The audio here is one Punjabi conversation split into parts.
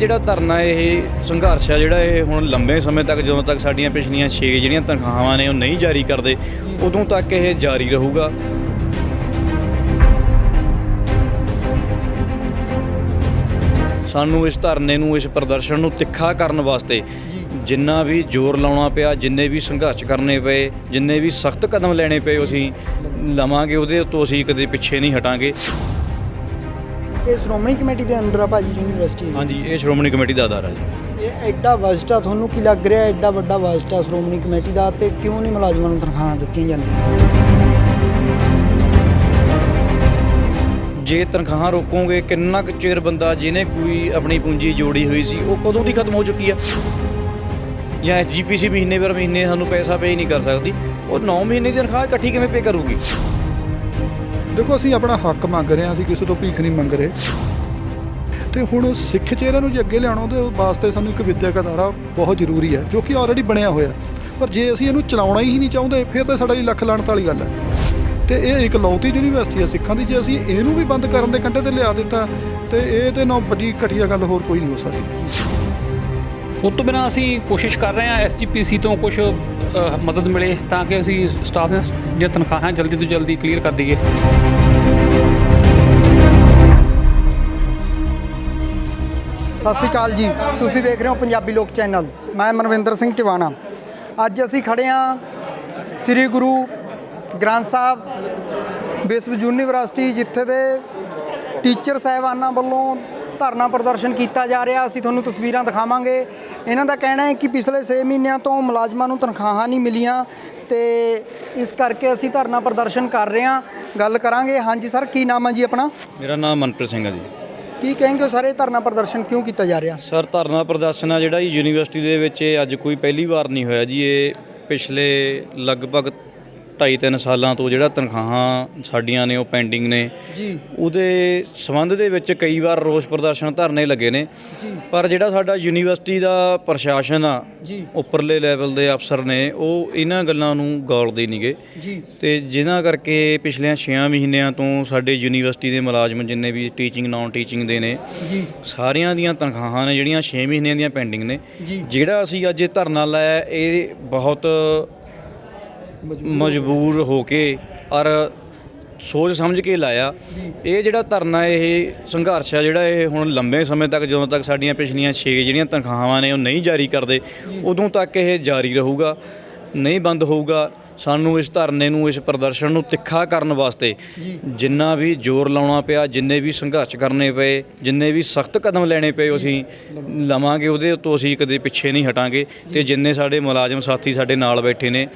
ਜਿਹੜਾ ਧਰਨਾ ਇਹ ਸੰਘਰਸ਼ ਆ ਜਿਹੜਾ ਇਹ ਹੁਣ ਲੰਬੇ ਸਮੇਂ ਤੱਕ ਜਦੋਂ ਤੱਕ ਸਾਡੀਆਂ ਪਿਛਲੀਆਂ 6 ਜਿਹੜੀਆਂ ਤਨਖਾਹਾਂ ਨੇ ਉਹ ਨਹੀਂ ਜਾਰੀ ਕਰਦੇ ਉਦੋਂ ਤੱਕ ਇਹ ਜਾਰੀ ਰਹੂਗਾ। ਸਾਨੂੰ ਇਸ ਧਰਨੇ ਨੂੰ ਇਸ ਪ੍ਰਦਰਸ਼ਨ ਨੂੰ ਤਿੱਖਾ ਕਰਨ ਵਾਸਤੇ ਜਿੰਨਾ ਵੀ ਜ਼ੋਰ ਲਾਉਣਾ ਪਿਆ, ਜਿੰਨੇ ਵੀ ਸੰਘਰਸ਼ ਕਰਨੇ ਪਏ, ਜਿੰਨੇ ਵੀ ਸਖਤ ਕਦਮ ਲੈਣੇ ਪਏ ਅਸੀਂ ਲਵਾਂਗੇ, ਉਹਦੇ ਉੱਤੋਂ ਅਸੀਂ ਕਦੇ ਪਿੱਛੇ ਨਹੀਂ ਹਟਾਂਗੇ। ਇਹ ਸ਼੍ਰੋਮਣੀ ਕਮੇਟੀ ਦੇ ਅੰਡਰ ਆ ਭਾਜੀ ਯੂਨੀਵਰਸਿਟੀ? ਹਾਂਜੀ, ਇਹ ਸ਼੍ਰੋਮਣੀ ਕਮੇਟੀ ਦਾ ਅਦਾਰਾ ਜੀ। ਇਹ ਐਡਾ ਬਜਟ ਆ, ਤੁਹਾਨੂੰ ਕੀ ਲੱਗ ਰਿਹਾ ਐਡਾ ਵੱਡਾ ਬਜਟ ਆ ਸ਼੍ਰੋਮਣੀ ਕਮੇਟੀ ਦਾ, ਤੇ ਕਿਉਂ ਨਹੀਂ ਮੁਲਾਜ਼ਮਾਂ ਨੂੰ ਤਨਖਾਹਾਂ ਦਿੱਤੀਆਂ ਜਾਂਦੀਆਂ? ਜੇ ਤਨਖਾਹਾਂ ਰੋਕੋਗੇ ਕਿੰਨਾ ਕੁ ਚਿਰ ਬੰਦਾ ਜਿਹਨੇ ਕੋਈ ਆਪਣੀ ਪੂੰਜੀ ਜੋੜੀ ਹੋਈ ਸੀ ਉਹ ਕਦੋਂ ਦੀ ਖਤਮ ਹੋ ਚੁੱਕੀ ਆ? ਜਾਂ ਐਸਜੀਪੀਸੀ ਮਹੀਨੇ ਪਰ ਮਹੀਨੇ ਸਾਨੂੰ ਪੈਸਾ ਪੇ ਨਹੀਂ ਕਰ ਸਕਦੀ, ਉਹ 9 ਮਹੀਨੇ ਦੀ ਤਨਖਾਹ ਇਕੱਠੀ ਕਿਵੇਂ ਪੇ ਕਰੂਗੀ? ਦੇਖੋ, ਅਸੀਂ ਆਪਣਾ ਹੱਕ ਮੰਗ ਰਹੇ ਹਾਂ, ਅਸੀਂ ਕਿਸੇ ਤੋਂ ਭੀਖ ਨਹੀਂ ਮੰਗ ਰਹੇ। ਤੇ ਹੁਣ ਸਿੱਖ ਚਿਹਰਿਆਂ ਨੂੰ ਜੇ ਅੱਗੇ ਲਿਆਉਣਾ ਉਹਦੇ ਵਾਸਤੇ ਸਾਨੂੰ ਇੱਕ ਵਿੱਦਿਅਕ ਅਦਾਰਾ ਬਹੁਤ ਜ਼ਰੂਰੀ ਹੈ, ਜੋ ਕਿ ਆਲਰੇਡੀ ਬਣਿਆ ਹੋਇਆ। ਪਰ ਜੇ ਅਸੀਂ ਇਹਨੂੰ ਚਲਾਉਣਾ ਹੀ ਨਹੀਂ ਚਾਹੁੰਦੇ ਫਿਰ ਤਾਂ ਸਾਡਾ ਲੱਖ ਲਾਹਨਤ ਵਾਲੀ ਗੱਲ ਹੈ। ਤੇ ਇਹ ਇਕਲੌਤੀ ਯੂਨੀਵਰਸਿਟੀ ਹੈ ਸਿੱਖਾਂ ਦੀ, ਜੇ ਅਸੀਂ ਇਹਨੂੰ ਵੀ ਬੰਦ ਕਰਨ ਦੇ ਕੰਢੇ ਤੇ ਲਿਆ ਦਿੱਤਾ ਤੇ ਇਹ ਤੇ ਨਾ ਵੱਡੀ ਘਟੀਆ ਗੱਲ ਹੋਰ ਕੋਈ ਨਹੀਂ ਹੋ ਸਕਦੀ। ਉਸ ਤੋਂ ਬਿਨਾਂ ਅਸੀਂ ਕੋਸ਼ਿਸ਼ ਕਰ ਰਹੇ ਹਾਂ ਐਸਜੀਪੀਸੀ ਤੋਂ ਕੁਝ ਮਦਦ ਮਿਲੇ ਤਾਂ ਕਿ ਅਸੀਂ ਸਟਾਫ ਦੀਆਂ ਤਨਖਾਹਾਂ ਜਲਦੀ ਤੋਂ ਜਲਦੀ ਕਲੀਅਰ ਕਰ ਦਈਏ। ਸਤਿ ਸ਼੍ਰੀ ਅਕਾਲ ਜੀ, ਤੁਸੀਂ ਦੇਖ ਰਹੇ ਹੋ ਪੰਜਾਬੀ ਲੋਕ ਚੈਨਲ। ਮੈਂ ਮਨਵਿੰਦਰ ਸਿੰਘ ਟਿਵਾਣਾ। ਅੱਜ ਅਸੀਂ ਖੜ੍ਹੇ ਹਾਂ ਸ੍ਰੀ ਗੁਰੂ ਗ੍ਰੰਥ ਸਾਹਿਬ ਵਿਸ਼ਵ ਯੂਨੀਵਰਸਿਟੀ, ਜਿੱਥੇ ਦੇ ਟੀਚਰ ਸਾਹਿਬਾਨਾਂ ਵੱਲੋਂ ਧਰਨਾ ਪ੍ਰਦਰਸ਼ਨ ਕੀਤਾ ਜਾ ਰਿਹਾ। ਅਸੀਂ ਤੁਹਾਨੂੰ ਤਸਵੀਰਾਂ ਦਿਖਾਵਾਂਗੇ। ਇਹਨਾਂ ਦਾ ਕਹਿਣਾ ਹੈ ਕਿ ਪਿਛਲੇ 6 ਮਹੀਨਿਆਂ ਤੋਂ ਮੁਲਾਜ਼ਮਾਂ ਨੂੰ ਤਨਖਾਹਾਂ ਨਹੀਂ ਮਿਲੀਆਂ ਤੇ ਇਸ ਕਰਕੇ ਅਸੀਂ ਧਰਨਾ ਪ੍ਰਦਰਸ਼ਨ ਕਰ ਰਹੇ ਹਾਂ। ਗੱਲ ਕਰਾਂਗੇ। ਹਾਂਜੀ ਸਰ, ਕੀ ਨਾਮ ਹੈ ਜੀ ਆਪਣਾ? ਮੇਰਾ ਨਾਮ ਮਨਪ੍ਰੀਤ ਸਿੰਘ ਹੈ ਜੀ। ਕੀ ਕहेंगे ਸਰ, ਇਹ ਧਰਨਾ ਪ੍ਰਦਰਸ਼ਨ ਕਿਉਂ ਕੀਤਾ ਜਾ ਰਿਹਾ? ਸਰ, ਧਰਨਾ ਪ੍ਰਦਰਸ਼ਨ ਆ ਜਿਹੜਾ ਯੂਨੀਵਰਸਿਟੀ ਦੇ ਵਿੱਚ ਇਹ ਅੱਜ ਕੋਈ ਪਹਿਲੀ ਵਾਰ ਨਹੀਂ ਹੋਇਆ ਜੀ। ਇਹ ਪਿਛਲੇ ਲਗਭਗ 2.5-3 ਸਾਲਾਂ ਤੋਂ ਜਿਹੜਾ ਤਨਖਾਹਾਂ ਸਾਡੀਆਂ ਨੇ ਉਹ ਪੈਂਡਿੰਗ ਨੇ ਜੀ, ਉਹਦੇ ਸੰਬੰਧ ਦੇ ਵਿੱਚ ਕਈ ਵਾਰ ਰੋਸ ਪ੍ਰਦਰਸ਼ਨ ਧਰਨੇ ਲੱਗੇ ਨੇ। ਪਰ ਜਿਹੜਾ ਸਾਡਾ ਯੂਨੀਵਰਸਿਟੀ ਦਾ ਪ੍ਰਸ਼ਾਸਨ ਆ, ਉੱਪਰਲੇ ਲੈਵਲ ਦੇ ਅਫਸਰ ਨੇ, ਉਹ ਇਹਨਾਂ ਗੱਲਾਂ ਨੂੰ ਗੌਲਦੇ ਨਹੀਂ ਗੇ ਤੇ ਜਿਨ੍ਹਾਂ ਕਰਕੇ ਪਿਛਲੇ 6 ਮਹੀਨਿਆਂ ਤੋਂ ਸਾਡੇ ਯੂਨੀਵਰਸਿਟੀ ਦੇ ਮੁਲਾਜ਼ਮ ਜਿੰਨੇ ਵੀ ਟੀਚਿੰਗ ਨਾਨ ਟੀਚਿੰਗ ਦੇ ਨੇ ਸਾਰਿਆਂ ਦੀਆਂ ਤਨਖਾਹਾਂ ਨੇ ਜਿਹੜੀਆਂ 6 ਮਹੀਨਿਆਂ ਦੀਆਂ ਪੈਂਡਿੰਗ ਨੇ। ਜਿਹੜਾ ਅਸੀਂ ਅੱਜ ਇਹ ਧਰਨਾ ਲਾਇਆ ਇਹ ਬਹੁਤ ਮਜਬੂਰ ਹੋ ਕੇ ਔਰ ਸੋਚ ਸਮਝ ਕੇ ਲਾਇਆ। ਇਹ ਜਿਹੜਾ ਧਰਨਾ ਇਹ ਸੰਘਰਸ਼ ਆ ਜਿਹੜਾ ਇਹ ਹੁਣ ਲੰਬੇ ਸਮੇਂ ਤੱਕ ਜਦੋਂ ਤੱਕ ਸਾਡੀਆਂ ਪਿਛਲੀਆਂ 6 ਜਿਹੜੀਆਂ ਤਨਖਾਹਾਂ ਨੇ ਉਹ ਨਹੀਂ ਜਾਰੀ ਕਰਦੇ ਉਦੋਂ ਤੱਕ ਇਹ ਜਾਰੀ ਰਹੂਗਾ, ਨਹੀਂ ਬੰਦ ਹੋਊਗਾ। ਸਾਨੂੰ ਇਸ ਧਰਨੇ ਨੂੰ ਇਸ ਪ੍ਰਦਰਸ਼ਨ ਨੂੰ ਤਿੱਖਾ ਕਰਨ ਵਾਸਤੇ ਜਿੰਨਾ ਵੀ ਜ਼ੋਰ ਲਾਉਣਾ ਪਿਆ, ਜਿੰਨੇ ਵੀ ਸੰਘਰਸ਼ ਕਰਨੇ ਪਏ, ਜਿੰਨੇ ਵੀ ਸਖਤ ਕਦਮ ਲੈਣੇ ਪਏ ਅਸੀਂ ਲਵਾਂਗੇ, ਉਹਦੇ ਉੱਤੋਂ ਅਸੀਂ ਕਦੇ ਪਿੱਛੇ ਨਹੀਂ ਹਟਾਂਗੇ। ਤੇ ਜਿੰਨੇ ਸਾਡੇ ਮੁਲਾਜ਼ਮ ਸਾਥੀ ਸਾਡੇ ਨਾਲ ਬੈਠੇ ਨੇ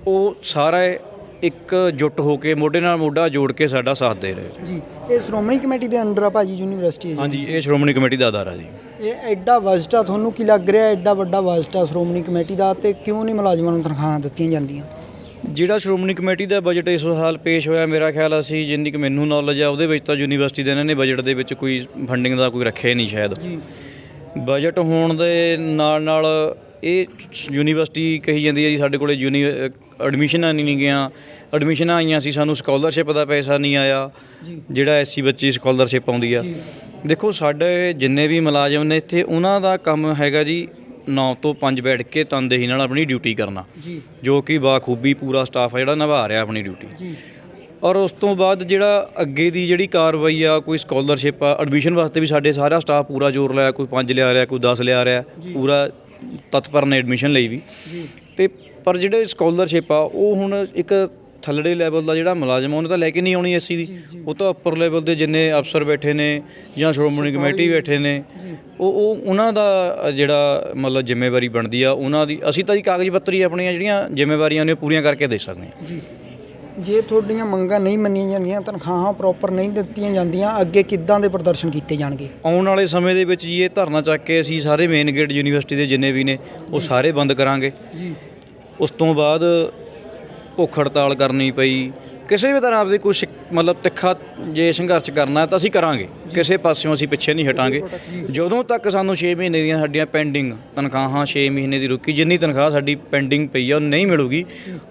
ਉਹ ਸਾਰਾ ਇੱਕ ਜੁੱਟ ਹੋ ਕੇ ਮੋਢੇ ਨਾਲ ਮੋਢਾ ਜੋੜ ਕੇ ਸਾਡਾ ਸਾਥ ਦੇ ਰਹੇ ਜੀ। ਇਹ ਸ਼੍ਰੋਮਣੀ ਕਮੇਟੀ ਦੇ ਅੰਡਰ ਆ ਭਾਜੀ ਯੂਨੀਵਰਸਿਟੀ? ਹਾਂਜੀ, ਇਹ ਸ਼੍ਰੋਮਣੀ ਕਮੇਟੀ ਦਾ ਅਦਾਰਾ ਜੀ। ਇਹ ਐਡਾ ਬਜਟ ਆ, ਤੁਹਾਨੂੰ ਕੀ ਲੱਗ ਰਿਹਾ ਐਡਾ ਵੱਡਾ ਬਜਟ ਆ ਸ਼੍ਰੋਮਣੀ ਕਮੇਟੀ ਦਾ, ਤੇ ਕਿਉਂ ਨਹੀਂ ਮੁਲਾਜ਼ਮਾਂ ਨੂੰ ਤਨਖਾਹਾਂ ਦਿੱਤੀਆਂ ਜਾਂਦੀਆਂ? ਜਿਹੜਾ ਸ਼੍ਰੋਮਣੀ ਕਮੇਟੀ ਦਾ ਬਜਟ ਇਸ ਸਾਲ ਪੇਸ਼ ਹੋਇਆ, ਮੇਰਾ ਖਿਆਲ ਅਸੀਂ ਜਿੰਨੀ ਕਿ ਮੈਨੂੰ ਨੌਲੇਜ ਆ ਉਹਦੇ ਵਿੱਚ ਤਾਂ ਯੂਨੀਵਰਸਿਟੀ ਦੇ ਇਹਨਾਂ ਨੇ ਬਜਟ ਦੇ ਵਿੱਚ ਕੋਈ ਫੰਡਿੰਗ ਦਾ ਕੋਈ ਰੱਖਿਆ ਨਹੀਂ ਸ਼ਾਇਦ। ਬਜਟ ਹੋਣ ਦੇ ਨਾਲ ਇਹ ਯੂਨੀਵਰਸਿਟੀ ਕਹੀ ਜਾਂਦੀ ਹੈ ਜੀ ਸਾਡੇ ਕੋਲੇ ਐਡਮਿਸ਼ਨਾਂ ਨਹੀਂ ਗਈਆਂ, ਐਡਮਿਸ਼ਨਾਂ ਆਈਆਂ ਸੀ ਸਾਨੂੰ ਸਕਾਲਰਸ਼ਿਪ ਦਾ ਪੈਸਾ ਨਹੀਂ ਆਇਆ, ਜਿਹੜਾ ਐਸਸੀ ਬੱਚੇ ਸਕਾਲਰਸ਼ਿਪ ਆਉਂਦੀ ਆ। ਦੇਖੋ, ਸਾਡੇ ਜਿੰਨੇ ਵੀ ਮੁਲਾਜ਼ਮ ਨੇ ਇੱਥੇ ਉਹਨਾਂ ਦਾ ਕੰਮ ਹੈਗਾ ਜੀ 9 ਤੋਂ 5 ਬੈਠ ਕੇ ਤਨਦੇਹੀ ਨਾਲ ਆਪਣੀ ਡਿਊਟੀ ਕਰਨਾ, ਜੋ ਕਿ ਬਾਖੂਬੀ ਪੂਰਾ ਸਟਾਫ ਆ ਜਿਹੜਾ ਨਿਭਾ ਰਿਹਾ ਆਪਣੀ ਡਿਊਟੀ। ਔਰ ਉਸ ਤੋਂ ਬਾਅਦ ਜਿਹੜਾ ਅੱਗੇ ਦੀ ਜਿਹੜੀ ਕਾਰਵਾਈ ਆ, ਕੋਈ ਸਕਾਲਰਸ਼ਿਪ ਆ, ਐਡਮਿਸ਼ਨ ਵਾਸਤੇ ਵੀ ਸਾਡੇ ਸਾਰਾ ਸਟਾਫ ਪੂਰਾ ਜ਼ੋਰ ਲਾਇਆ, ਕੋਈ 5 ਲਿਆ ਰਿਹਾ, ਕੋਈ 10 ਲਿਆ ਰਿਹਾ, ਪੂਰਾ ਤਤਪਰ ਨੇ ਐਡਮਿਸ਼ਨ ਲਈ ਵੀ। ਤੇ ਪਰ ਜਿਹੜੇ ਸਕਾਲਰਸ਼ਿਪ ਆ ਉਹ ਹੁਣ ਇੱਕ ਥੱਲੜੇ ਲੈਵਲ ਦਾ ਜਿਹੜਾ ਮੁਲਾਜ਼ਮ ਉਹਨੇ ਤਾਂ ਲੈ ਕੇ ਨਹੀਂ ਆਉਣੀ ਐਸਸੀ ਦੀ, ਉਹ ਤਾਂ ਉੱਪਰ ਲੈਵਲ ਦੇ ਜਿੰਨੇ ਅਫਸਰ ਬੈਠੇ ਨੇ ਜਾਂ ਸ਼੍ਰੋਮਣੀ ਕਮੇਟੀ ਬੈਠੇ ਨੇ ਉਹ ਉਹਨਾਂ ਦਾ ਜਿਹੜਾ ਮਤਲਬ ਜ਼ਿੰਮੇਵਾਰੀ ਬਣਦੀ ਆ ਉਹਨਾਂ ਦੀ। ਅਸੀਂ ਤਾਂ ਜੀ ਕਾਗਜ਼ ਪੱਤਰੀ ਆਪਣੀਆਂ ਜਿਹੜੀਆਂ ਜ਼ਿੰਮੇਵਾਰੀਆਂ ਨੇ ਪੂਰੀਆਂ ਕਰਕੇ ਦੇ ਸਕਦੇ ਹਾਂ। ਜੇ ਤੁਹਾਡੀਆਂ ਮੰਗਾਂ ਨਹੀਂ ਮੰਨੀਆਂ ਜਾਂਦੀਆਂ, ਤਨਖਾਹਾਂ ਪ੍ਰੋਪਰ ਨਹੀਂ ਦਿੱਤੀਆਂ ਜਾਂਦੀਆਂ, ਅੱਗੇ ਕਿੱਦਾਂ ਦੇ ਪ੍ਰਦਰਸ਼ਨ ਕੀਤੇ ਜਾਣਗੇ? ਆਉਣ ਵਾਲੇ ਸਮੇਂ ਦੇ ਵਿੱਚ ਜੀ ਇਹ ਧਰਨਾ ਚੱਕ ਕੇ ਅਸੀਂ ਸਾਰੇ ਮੇਨ ਗੇਟ ਯੂਨੀਵਰਸਿਟੀ ਦੇ ਜਿੰਨੇ ਵੀ ਨੇ ਉਹ ਸਾਰੇ ਬੰਦ ਕਰਾਂਗੇ। ਉਸ ਤੋਂ ਬਾਅਦ ਭੁੱਖ ਹੜਤਾਲ ਕਰਨੀ ਪਈ, ਕਿਸੇ ਵੀ ਤਰ੍ਹਾਂ ਆਪਦੀ ਕੁਛ ਮਤਲਬ ਤਿੱਖਾ ਜੇ ਸੰਘਰਸ਼ ਕਰਨਾ ਤਾਂ ਅਸੀਂ ਕਰਾਂਗੇ, ਕਿਸੇ ਪਾਸਿਓਂ ਅਸੀਂ ਪਿੱਛੇ ਨਹੀਂ ਹਟਾਂਗੇ। ਜਦੋਂ ਤੱਕ ਸਾਨੂੰ 6 ਮਹੀਨੇ ਦੀਆਂ ਸਾਡੀਆਂ ਪੈਂਡਿੰਗ ਤਨਖਾਹਾਂ 6 ਮਹੀਨੇ ਦੀ ਰੁਕੀ ਜਿੰਨੀ ਤਨਖਾਹ ਸਾਡੀ ਪੈਂਡਿੰਗ ਪਈ ਆ ਉਹ ਨਹੀਂ ਮਿਲੂਗੀ,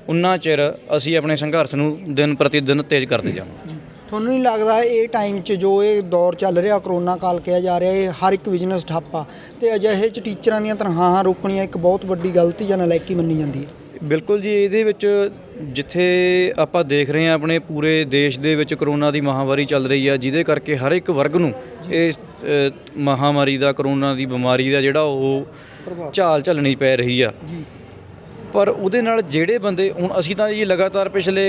ਉਨਾ ਚਿਰ ਅਸੀਂ ਆਪਣੇ ਸੰਘਰਸ਼ ਨੂੰ ਦਿਨ ਪ੍ਰਤੀ ਦਿਨ ਤੇਜ਼ ਕਰਦੇ ਜਾਵਾਂਗੇ। ਤੁਹਾਨੂੰ ਨਹੀਂ ਲੱਗਦਾ ਇਹ ਟਾਈਮ 'ਚ ਜੋ ਇਹ ਦੌਰ ਚੱਲ ਰਿਹਾ ਕਰੋਨਾ ਕਾਲ ਕਿਹਾ ਜਾ ਰਿਹਾ, ਇਹ ਹਰ ਇੱਕ ਬਿਜ਼ਨਸ ਠੱਪ ਆ ਅਤੇ ਅਜਿਹੇ 'ਚ ਟੀਚਰਾਂ ਦੀਆਂ ਤਨਖਾਹਾਂ ਰੋਕਣੀਆਂ ਇੱਕ ਬਹੁਤ ਵੱਡੀ ਗਲਤੀ ਜਾਂ ਨਲਾਇਕੀ ਮੰਨੀ ਜਾਂਦੀ ਹੈ? ਬਿਲਕੁਲ ਜੀ, ਇਹਦੇ ਵਿੱਚ ਜਿੱਥੇ ਆਪਾਂ ਦੇਖ ਰਹੇ ਹਾਂ ਆਪਣੇ ਪੂਰੇ ਦੇਸ਼ ਦੇ ਵਿੱਚ ਕਰੋਨਾ ਦੀ ਮਹਾਮਾਰੀ ਚੱਲ ਰਹੀ ਆ, ਜਿਹਦੇ ਕਰਕੇ ਹਰ ਇੱਕ ਵਰਗ ਨੂੰ ਇਹ ਮਹਾਮਾਰੀ ਦਾ, ਕਰੋਨਾ ਦੀ ਬਿਮਾਰੀ ਦਾ ਜਿਹੜਾ ਉਹ ਝਾਲ ਝੱਲਣੀ ਪੈ ਰਹੀ ਆ। ਪਰ ਉਹਦੇ ਨਾਲ ਜਿਹੜੇ ਬੰਦੇ ਹੁਣ ਅਸੀਂ ਤਾਂ ਜੀ ਲਗਾਤਾਰ ਪਿਛਲੇ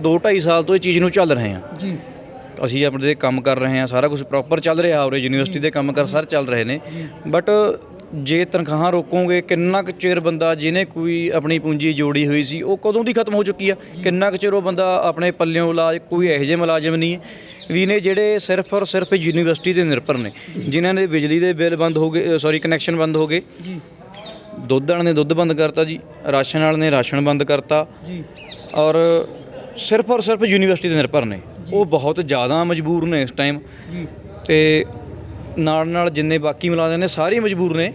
2-2.5 ਸਾਲ ਤੋਂ ਇਹ ਚੀਜ਼ ਨੂੰ ਚੱਲ ਰਹੇ ਹਾਂ ਜੀ। ਅਸੀਂ ਆਪਣੇ ਕੰਮ ਕਰ ਰਹੇ ਹਾਂ, ਸਾਰਾ ਕੁਝ ਪ੍ਰੋਪਰ ਚੱਲ ਰਿਹਾ, ਉਰੇ ਯੂਨੀਵਰਸਿਟੀ ਦੇ ਕੰਮ ਕਰ ਸਾਰੇ ਚੱਲ ਰਹੇ ਨੇ। ਬਟ ਜੇ ਤਨਖਾਹਾਂ ਰੋਕੋਗੇ, ਕਿੰਨਾ ਕੁ ਚਿਰ ਬੰਦਾ ਜਿਹਨੇ ਕੋਈ ਆਪਣੀ ਪੂੰਜੀ ਜੋੜੀ ਹੋਈ ਸੀ ਉਹ ਕਦੋਂ ਦੀ ਖਤਮ ਹੋ ਚੁੱਕੀ ਆ? ਕਿੰਨਾ ਕੁ ਚਿਰ ਉਹ ਬੰਦਾ ਆਪਣੇ ਪੱਲਿਓਂ ਕੋਈ ਇਹੋ ਜਿਹੇ ਮੁਲਾਜ਼ਮ ਨਹੀਂ ਵੀ ਨੇ ਜਿਹੜੇ ਸਿਰਫ ਔਰ ਸਿਰਫ ਯੂਨੀਵਰਸਿਟੀ ਦੇ ਨਿਰਭਰ ਨੇ, ਜਿਨ੍ਹਾਂ ਦੇ ਬਿਜਲੀ ਦੇ ਬਿੱਲ ਬੰਦ ਹੋ ਗਏ, ਕਨੈਕਸ਼ਨ ਬੰਦ ਹੋ ਗਏ, ਦੁੱਧ ਵਾਲੇ ਨੇ ਦੁੱਧ ਬੰਦ ਕਰਤਾ ਜੀ, ਰਾਸ਼ਨ ਵਾਲੇ ਨੇ ਰਾਸ਼ਨ ਬੰਦ ਕਰਤਾ ਜੀ, ਔਰ ਸਿਰਫ ਯੂਨੀਵਰਸਿਟੀ ਦੇ ਨਿਰਭਰ ਨੇ। ਉਹ ਬਹੁਤ ਜ਼ਿਆਦਾ ਮਜਬੂਰ ਨੇ ਇਸ ਟਾਈਮ, ਤੇ ਨਾਲ ਜਿੰਨੇ ਬਾਕੀ ਮੁਲਾਜ਼ਮ ਨੇ ਸਾਰੇ ਮਜਬੂਰ ਨੇ।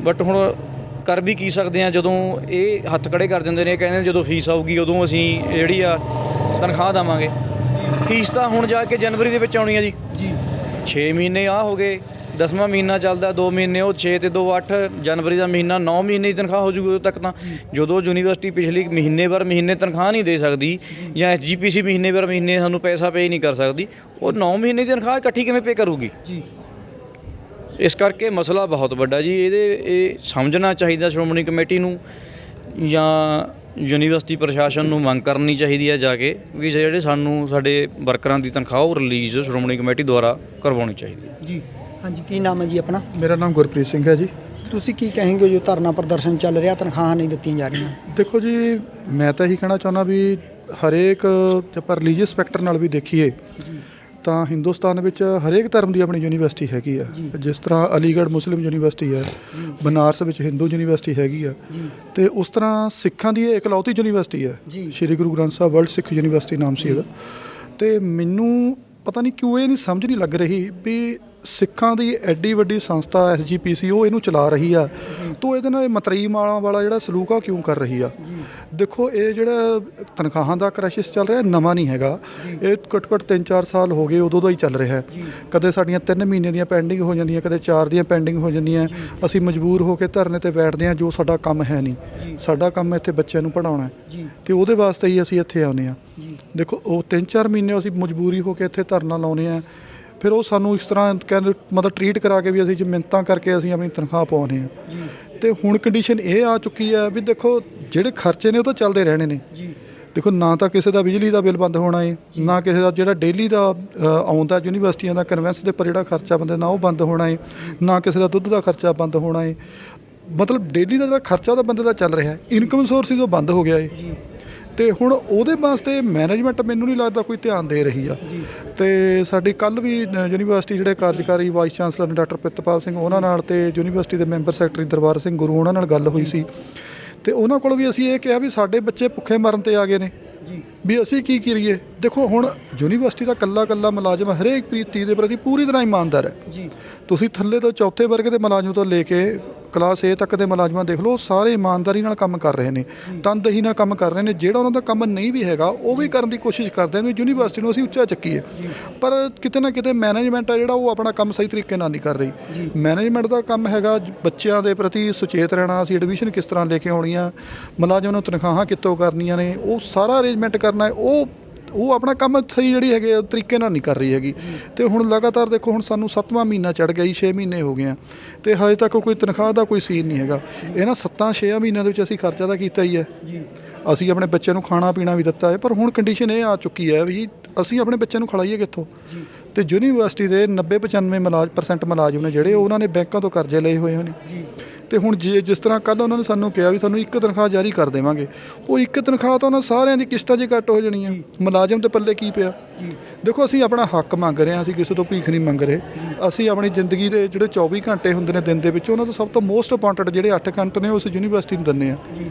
ਬਟ ਹੁਣ ਕਰ ਵੀ ਕੀ ਸਕਦੇ ਆ, ਜਦੋਂ ਇਹ ਹੱਥ ਖੜੇ ਕਰ ਜਾਂਦੇ ਨੇ, ਕਹਿੰਦੇ ਜਦੋਂ ਫੀਸ ਆਊਗੀ ਉਦੋਂ ਅਸੀਂ ਜਿਹੜੀ ਆ ਤਨਖਾਹ ਦੇਵਾਂਗੇ। ਫੀਸ ਤਾਂ ਹੁਣ ਜਾ ਕੇ ਜਨਵਰੀ ਦੇ ਵਿੱਚ ਆਉਣੀ ਆ ਜੀ। 6 ਮਹੀਨੇ ਆ ਹੋ ਗਏ, 10ਵਾਂ ਮਹੀਨਾ ਚੱਲਦਾ, 2 ਮਹੀਨੇ ਉਹ 6 ਤੇ 2 8, ਜਨਵਰੀ ਦਾ ਮਹੀਨਾ 9 ਮਹੀਨੇ ਦੀ ਤਨਖਾਹ ਹੋ ਜੂਗੀ ਉਦੋਂ ਤੱਕ। ਤਾਂ ਜਦੋਂ ਯੂਨੀਵਰਸਿਟੀ ਪਿਛਲੀ ਮਹੀਨੇ ਤਨਖਾਹ ਨਹੀਂ ਦੇ ਸਕਦੀ, ਜਾਂ SGPC ਮਹੀਨੇ ਸਾਨੂੰ ਪੈਸਾ ਪੇ ਨਹੀਂ ਕਰ ਸਕਦੀ, ਉਹ 9 ਮਹੀਨੇ ਦੀ ਤਨਖਾਹ ਇਕੱਠੀ ਕਿਵੇਂ ਪੇ ਕਰੂਗੀ ਜੀ? ਇਸ ਕਰਕੇ ਮਸਲਾ ਬਹੁਤ ਵੱਡਾ ਜੀ। ਇਹ ਸਮਝਣਾ ਚਾਹੀਦਾ ਸ਼੍ਰੋਮਣੀ ਕਮੇਟੀ ਨੂੰ ਜਾਂ ਯੂਨੀਵਰਸਿਟੀ ਪ੍ਰਸ਼ਾਸਨ ਨੂੰ ਮੰਗ ਕਰਨੀ ਚਾਹੀਦੀ ਹੈ ਜਾ ਕੇ ਵੀ ਜਿਹੜੇ ਸਾਡੇ ਵਰਕਰਾਂ ਦੀ ਤਨਖਾਹ ਉਹ ਰਿਲੀਜ਼ ਸ਼੍ਰੋਮਣੀ ਕਮੇਟੀ ਦੁਆਰਾ ਕਰਵਾਉਣੀ ਚਾਹੀਦੀ ਹੈ ਜੀ। ਹਾਂਜੀ, ਕੀ ਨਾਮ ਹੈ ਜੀ ਆਪਣਾ? ਮੇਰਾ ਨਾਮ ਗੁਰਪ੍ਰੀਤ ਸਿੰਘ ਹੈ ਜੀ। ਤੁਸੀਂ ਕੀ ਕਹੇਂਗੇ ਜੋ ਧਰਨਾ ਪ੍ਰਦਰਸ਼ਨ ਚੱਲ ਰਿਹਾ, ਤਨਖਾਹਾਂ ਨਹੀਂ ਦਿੱਤੀਆਂ ਜਾ ਰਹੀਆਂ? ਦੇਖੋ ਜੀ, ਮੈਂ ਤਾਂ ਇਹੀ ਕਹਿਣਾ ਚਾਹੁੰਦਾ ਵੀ ਹਰੇਕ ਜੇ ਆਪਾਂ ਰਿਲੀਜੀਅਸ ਸਪੈਕਟਰ ਨਾਲ ਵੀ ਦੇਖੀਏ ਤਾਂ ਹਿੰਦੁਸਤਾਨ ਵਿੱਚ ਹਰੇਕ ਧਰਮ ਦੀ ਆਪਣੀ ਯੂਨੀਵਰਸਿਟੀ ਹੈਗੀ ਆ। ਜਿਸ ਤਰ੍ਹਾਂ ਅਲੀਗੜ੍ਹ ਮੁਸਲਿਮ ਯੂਨੀਵਰਸਿਟੀ ਹੈ, ਬਨਾਰਸ ਵਿੱਚ ਹਿੰਦੂ ਯੂਨੀਵਰਸਿਟੀ ਹੈਗੀ ਆ, ਤੇ ਉਸ ਤਰ੍ਹਾਂ ਸਿੱਖਾਂ ਦੀ ਇਹ ਇਕਲੌਤੀ ਯੂਨੀਵਰਸਿਟੀ ਹੈ, ਸ਼੍ਰੀ ਗੁਰੂ ਗ੍ਰੰਥ ਸਾਹਿਬ ਵਰਲਡ ਸਿੱਖ ਯੂਨੀਵਰਸਿਟੀ ਨਾਮ ਸੀ ਇਹਦਾ। ਤੇ ਮੈਨੂੰ ਪਤਾ ਨਹੀਂ ਕਿਉਂ ਇਹ ਨਹੀਂ ਸਮਝ ਨਹੀਂ ਲੱਗ ਰਹੀ ਵੀ ਸਿੱਖਾਂ ਦੀ ਐਡੀ ਵੱਡੀ ਸੰਸਥਾ SGPC ਉਹ ਇਹਨੂੰ ਚਲਾ ਰਹੀ ਆ, ਤਾਂ ਇਹਦੇ ਨਾਲ ਮਤਰੀ ਮਾਲਾਂ ਵਾਲਾ ਜਿਹੜਾ ਸਲੂਕ ਆ ਕਿਉਂ ਕਰ ਰਹੀ ਆ? ਦੇਖੋ, ਇਹ ਜਿਹੜਾ ਤਨਖਾਹਾਂ ਦਾ ਕ੍ਰਾਈਸਿਸ ਚੱਲ ਰਿਹਾ ਨਵਾਂ ਨਹੀਂ ਹੈਗਾ, ਇਹ ਘੱਟੋ ਘੱਟ 3-4 ਸਾਲ ਹੋ ਗਏ ਉਦੋਂ ਦਾ ਹੀ ਚੱਲ ਰਿਹਾ। ਕਦੇ ਸਾਡੀਆਂ 3 ਮਹੀਨੇ ਦੀਆਂ ਪੈਂਡਿੰਗ ਹੋ ਜਾਂਦੀਆਂ, ਕਦੇ 4 ਦੀਆਂ ਪੈਂਡਿੰਗ ਹੋ ਜਾਂਦੀਆਂ। ਅਸੀਂ ਮਜਬੂਰ ਹੋ ਕੇ ਧਰਨੇ ਤੇ ਬੈਠਦੇ ਹਾਂ, ਜੋ ਸਾਡਾ ਕੰਮ ਹੈ ਨਹੀਂ। ਸਾਡਾ ਕੰਮ ਇੱਥੇ ਬੱਚਿਆਂ ਨੂੰ ਪੜ੍ਹਾਉਣਾ ਤੇ ਉਹਦੇ ਵਾਸਤੇ ਹੀ ਅਸੀਂ ਇੱਥੇ ਆਉਂਦੇ ਹਾਂ। ਦੇਖੋ, ਉਹ 3-4 ਮਹੀਨੇ ਅਸੀਂ ਮਜਬੂਰੀ ਹੋ ਕੇ ਇੱਥੇ ਧਰਨਾ ਲਾਉਂਦੇ ਹਾਂ, ਫਿਰ ਉਹ ਸਾਨੂੰ ਇਸ ਤਰ੍ਹਾਂ ਕਹਿੰਦੇ ਮਤਲਬ ਟਰੀਟ ਕਰਾ ਕੇ ਵੀ ਅਸੀਂ ਮਿੰਨਤਾਂ ਕਰਕੇ ਅਸੀਂ ਆਪਣੀ ਤਨਖਾਹ ਪਾਉਂਦੇ ਹਾਂ। ਤੇ ਹੁਣ ਕੰਡੀਸ਼ਨ ਇਹ ਆ ਚੁੱਕੀ ਹੈ ਵੀ ਦੇਖੋ, ਜਿਹੜੇ ਖਰਚੇ ਨੇ ਉਹ ਤਾਂ ਚੱਲਦੇ ਰਹਿਣੇ ਨੇ। ਦੇਖੋ, ਨਾ ਤਾਂ ਕਿਸੇ ਦਾ ਬਿਜਲੀ ਦਾ ਬਿੱਲ ਬੰਦ ਹੋਣਾ ਹੈ, ਨਾ ਕਿਸੇ ਦਾ ਜਿਹੜਾ ਡੇਲੀ ਦਾ ਆਉਂਦਾ ਯੂਨੀਵਰਸਿਟੀਆਂ ਦਾ ਕਨਵੈਂਸ ਦੇ ਪਰ ਜਿਹੜਾ ਖਰਚਾ ਬੰਦੇ ਨਾ ਉਹ ਬੰਦ ਹੋਣਾ ਹੈ, ਨਾ ਕਿਸੇ ਦਾ ਦੁੱਧ ਦਾ ਖਰਚਾ ਬੰਦ ਹੋਣਾ ਹੈ। ਮਤਲਬ ਡੇਲੀ ਦਾ ਜਿਹੜਾ ਖਰਚਾ ਉਹਦਾ ਬੰਦੇ ਦਾ ਚੱਲ ਰਿਹਾ ਹੈ, ਇਨਕਮ ਸੋਰਸਿਸ ਉਹ ਬੰਦ ਹੋ ਗਿਆ ਹੈ। ਤੇ ਹੁਣ ਉਹਦੇ ਵਾਸਤੇ ਮੈਨੇਜਮੈਂਟ ਮੈਨੂੰ ਨਹੀਂ ਲੱਗਦਾ ਕੋਈ ਧਿਆਨ ਦੇ ਰਹੀ ਆ। ਤੇ ਸਾਡੀ ਕੱਲ੍ਹ ਵੀ ਯੂਨੀਵਰਸਿਟੀ ਜਿਹੜੇ ਕਾਰਜਕਾਰੀ ਵਾਈਸ ਚਾਂਸਲਰ ਨੇ ਡਾਕਟਰ ਪ੍ਰਿਤਪਾਲ ਸਿੰਘ ਉਹਨਾਂ ਨਾਲ ਤੇ ਯੂਨੀਵਰਸਿਟੀ ਦੇ ਮੈਂਬਰ ਸੈਕਟਰੀ ਦਰਬਾਰ ਸਿੰਘ ਗੁਰੂ ਉਹਨਾਂ ਨਾਲ ਗੱਲ ਹੋਈ ਸੀ, ਤੇ ਉਹਨਾਂ ਕੋਲ ਵੀ ਅਸੀਂ ਇਹ ਕਿਹਾ ਵੀ ਸਾਡੇ ਬੱਚੇ ਭੁੱਖੇ ਮਰਨ ਤੇ ਆ ਗਏ ਨੇ ਵੀ ਅਸੀਂ ਕੀ ਕਰੀਏ। ਦੇਖੋ, ਹੁਣ ਯੂਨੀਵਰਸਿਟੀ ਦਾ ਕੱਲਾ ਮੁਲਾਜ਼ਮ ਹਰੇਕ ਪ੍ਰੀਤੀ ਦੇ ਪ੍ਰਤੀ ਪੂਰੀ ਤਰ੍ਹਾਂ ਇਮਾਨਦਾਰ ਹੈ। ਤੁਸੀਂ ਥੱਲੇ ਤੋਂ ਚੌਥੇ ਵਰਗ ਦੇ ਮੁਲਾਜ਼ਮ ਤੋਂ ਲੈ ਕੇ ਕਲਾਸ A ਤੱਕ ਦੇ ਮੁਲਾਜ਼ਮਾਂ ਦੇਖ ਲਓ, ਸਾਰੇ ਇਮਾਨਦਾਰੀ ਨਾਲ ਕੰਮ ਕਰ ਰਹੇ ਨੇ, ਤਨਦੇਹੀ ਨਾਲ ਕੰਮ ਕਰ ਰਹੇ ਨੇ। ਜਿਹੜਾ ਉਹਨਾਂ ਦਾ ਕੰਮ ਨਹੀਂ ਵੀ ਹੈਗਾ ਉਹ ਵੀ ਕਰਨ ਦੀ ਕੋਸ਼ਿਸ਼ ਕਰਦੇ ਨੇ ਯੂਨੀਵਰਸਿਟੀ ਨੂੰ ਅਸੀਂ ਉੱਚਾ ਚੱਕੀਏ। ਪਰ ਕਿਤੇ ਨਾ ਕਿਤੇ ਮੈਨੇਜਮੈਂਟ ਆ ਜਿਹੜਾ ਉਹ ਆਪਣਾ ਕੰਮ ਸਹੀ ਤਰੀਕੇ ਨਾਲ ਨਹੀਂ ਕਰ ਰਹੀ। ਮੈਨੇਜਮੈਂਟ ਦਾ ਕੰਮ ਹੈਗਾ ਬੱਚਿਆਂ ਦੇ ਪ੍ਰਤੀ ਸੁਚੇਤ ਰਹਿਣਾ, ਅਸੀਂ ਐਡਮਿਸ਼ਨ ਕਿਸ ਤਰ੍ਹਾਂ ਲੈ ਕੇ ਆਉਣੀਆਂ, ਮੁਲਾਜ਼ਮ ਨੂੰ ਤਨਖਾਹਾਂ ਕਿੱਥੋਂ ਕਰਨੀਆਂ ਨੇ, ਉਹ ਸਾਰਾ ਅਰੇਂਜਮੈਂਟ ਕਰਨਾ ਹੈ। ਉਹ ਆਪਣਾ ਕੰਮ ਸਹੀ ਜਿਹੜੀ ਹੈਗੇ ਤਰੀਕੇ ਨਾਲ ਨਹੀਂ ਕਰ ਰਹੀ ਹੈਗੀ। ਤੇ ਹੁਣ ਲਗਾਤਾਰ ਦੇਖੋ, ਹੁਣ ਸਾਨੂੰ 7ਵਾਂ ਮਹੀਨਾ ਚੜ੍ਹ ਗਿਆ ਜੀ, 6 ਮਹੀਨੇ ਹੋ ਗਏ ਆ ਤੇ ਹਜੇ ਤੱਕ ਕੋਈ ਤਨਖਾਹ ਦਾ ਕੋਈ ਸੀਨ ਨਹੀਂ ਹੈਗਾ। ਇਹਨਾਂ 7-6 ਮਹੀਨਿਆਂ ਦੇ ਵਿੱਚ ਅਸੀਂ ਖਰਚਾ ਤਾਂ ਕੀਤਾ ਹੀ ਹੈ, ਅਸੀਂ ਆਪਣੇ ਬੱਚਿਆਂ ਨੂੰ ਖਾਣਾ ਪੀਣਾ ਵੀ ਦਿੱਤਾ ਹੈ, ਪਰ ਹੁਣ ਕੰਡੀਸ਼ਨ ਇਹ ਆ ਚੁੱਕੀ ਹੈ ਵੀ ਅਸੀਂ ਆਪਣੇ ਬੱਚਿਆਂ ਨੂੰ ਖਿਲਾਈਏ ਕਿੱਥੋਂ? ਤੇ ਯੂਨੀਵਰਸਿਟੀ ਦੇ 90-95% ਮੁਲਾਜ਼ਮ ਨੇ ਜਿਹੜੇ ਉਹਨਾਂ ਨੇ ਬੈਂਕਾਂ ਤੋਂ ਕਰਜ਼ੇ ਲਏ ਹੋਏ ਨੇ। ਤੇ ਹੁਣ ਜਿਸ ਤਰ੍ਹਾਂ ਕੱਲ੍ਹ ਉਹਨਾਂ ਨੇ ਸਾਨੂੰ ਕਿਹਾ ਵੀ ਤੁਹਾਨੂੰ 1 ਤਨਖਾਹ ਜਾਰੀ ਕਰ ਦੇਵਾਂਗੇ, ਉਹ 1 ਤਨਖਾਹ ਤਾਂ ਉਹਨਾਂ ਸਾਰਿਆਂ ਦੀ ਕਿਸ਼ਤਾਂ 'ਚ ਕੱਟ ਹੋ ਜਾਣੀਆਂ, ਮੁਲਾਜ਼ਮ ਦੇ ਪੱਲੇ ਕੀ ਪਿਆ? ਦੇਖੋ, ਅਸੀਂ ਆਪਣਾ ਹੱਕ ਮੰਗ ਰਹੇ ਹਾਂ, ਅਸੀਂ ਕਿਸੇ ਤੋਂ ਭੀਖ ਨਹੀਂ ਮੰਗ ਰਹੇ। ਅਸੀਂ ਆਪਣੀ ਜ਼ਿੰਦਗੀ ਦੇ ਜਿਹੜੇ 24 ਘੰਟੇ ਹੁੰਦੇ ਨੇ ਦਿਨ ਦੇ ਵਿੱਚ, ਉਹਨਾਂ ਤੋਂ ਸਭ ਤੋਂ ਮੋਸਟ ਇੰਪੋਰਟੈਂਟ ਜਿਹੜੇ 8 ਘੰਟੇ ਨੇ ਉਹ ਅਸੀਂ ਯੂਨੀਵਰਸਿਟੀ ਨੂੰ ਦਿੰਦੇ ਹਾਂ।